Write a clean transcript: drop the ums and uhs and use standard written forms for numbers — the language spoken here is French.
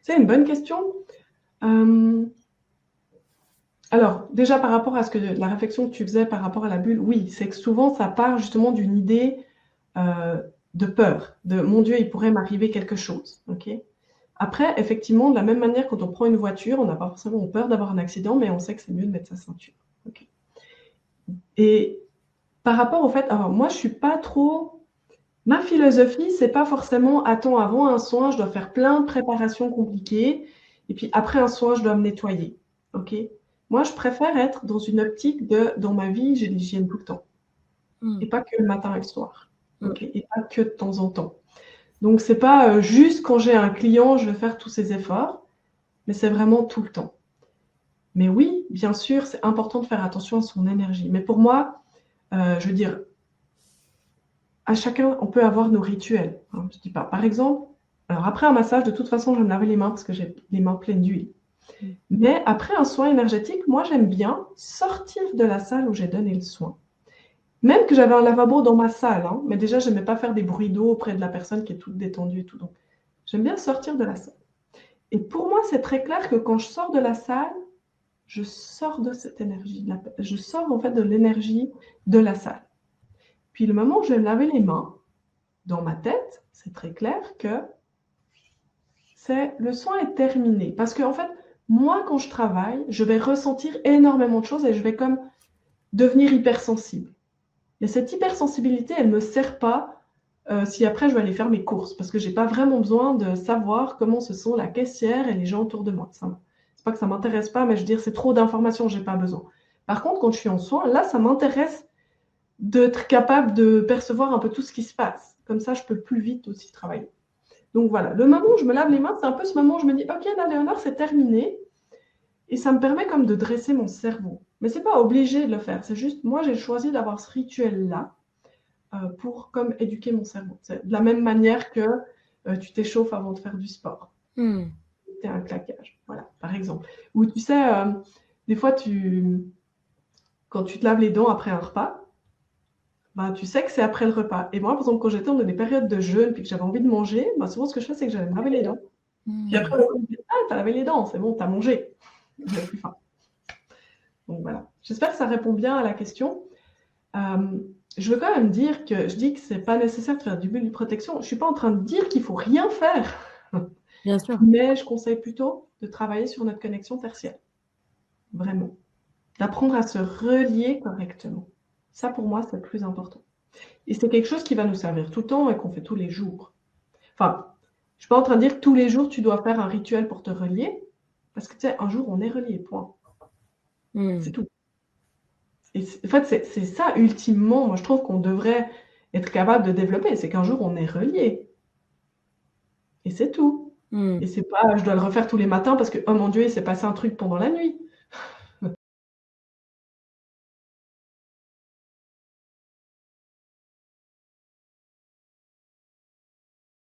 C'est une bonne question. Euh, alors, déjà par rapport à la réflexion que tu faisais par rapport à la bulle, oui, c'est que souvent ça part justement d'une idée de peur, de mon Dieu, il pourrait m'arriver quelque chose. Ok. Après, effectivement, de la même manière, quand on prend une voiture, on n'a pas forcément peur d'avoir un accident, mais on sait que c'est mieux de mettre sa ceinture. Ok. Et par rapport au fait, alors moi, je suis pas trop. Ma philosophie, c'est pas forcément, attends, avant un soin, je dois faire plein de préparations compliquées, et puis après un soin, je dois me nettoyer. Ok? Moi, je préfère être dans une optique de, dans ma vie, j'ai l'hygiène tout le temps, et Mm. pas que le matin et le soir. Mm. Ok? Et pas que de temps en temps. Donc, c'est pas juste quand j'ai un client, je vais faire tous ces efforts, mais c'est vraiment tout le temps. Mais oui, bien sûr, c'est important de faire attention à son énergie. Mais pour moi, je veux dire, à chacun, on peut avoir nos rituels. Hein, je dis pas. Par exemple, alors après un massage, de toute façon, je vais me laver les mains parce que j'ai les mains pleines d'huile. Mm. Mais après un soin énergétique, moi, j'aime bien sortir de la salle où j'ai donné le soin. Même que j'avais un lavabo dans ma salle, hein, mais déjà, je n'aimais pas faire des bruits d'eau auprès de la personne qui est toute détendue et tout. Donc, j'aime bien sortir de la salle. Et pour moi, c'est très clair que quand je sors de la salle, je sors de cette énergie. Je sors en fait de l'énergie de la salle. Puis le moment où je vais me laver les mains, dans ma tête, c'est très clair que le soin est terminé. Parce que, en fait, moi, quand je travaille, je vais ressentir énormément de choses et je vais comme devenir hypersensible. Et cette hypersensibilité, elle ne me sert pas si après je vais aller faire mes courses, parce que je n'ai pas vraiment besoin de savoir comment se sont la caissière et les gens autour de moi. C'est pas que ça ne m'intéresse pas, mais je veux dire, c'est trop d'informations, je n'ai pas besoin. Par contre, quand je suis en soin, là, ça m'intéresse d'être capable de percevoir un peu tout ce qui se passe. Comme ça, je peux plus vite aussi travailler. Donc voilà, le moment où je me lave les mains, c'est un peu ce moment où je me dis, ok, là, Léonard, c'est terminé. Et ça me permet comme de dresser mon cerveau. Mais c'est pas obligé de le faire. C'est juste, moi, j'ai choisi d'avoir ce rituel-là pour comme éduquer mon cerveau. C'est de la même manière que tu t'échauffes avant de faire du sport. Mm. C'est un claquage, voilà, par exemple. Ou tu sais, des fois, quand tu te laves les dents après un repas, ben, tu sais que c'est après le repas. Et moi, par exemple, quand j'étais dans des périodes de jeûne puis que j'avais envie de manger, ben, souvent, ce que je fais, c'est que j'allais me laver les dents. Puis après, Mm. on me dit, ah, t'as lavé les dents, c'est bon, t'as mangé. J'ai plus faim. Donc voilà. J'espère que ça répond bien à la question. Euh, je veux quand même dire que je dis que c'est pas nécessaire de faire du bulle de protection. Je suis pas en train de dire qu'il faut rien faire, Bien sûr. mais je conseille plutôt de travailler sur notre connexion tertiaire. Vraiment. D'apprendre à se relier correctement. Ça, pour moi, c'est le plus important. Et c'est quelque chose qui va nous servir tout le temps et qu'on fait tous les jours. Enfin, je suis pas en train de dire que tous les jours, tu dois faire un rituel pour te relier, parce que tu sais, un jour, on est relié, point. C'est Mm. tout. Et en fait, c'est ça, ultimement, moi, je trouve qu'on devrait être capable de développer. C'est qu'un jour, on est relié. Et c'est tout. Et Mm. c'est pas, je dois le refaire tous les matins parce que, oh mon Dieu, il s'est passé un truc pendant la nuit.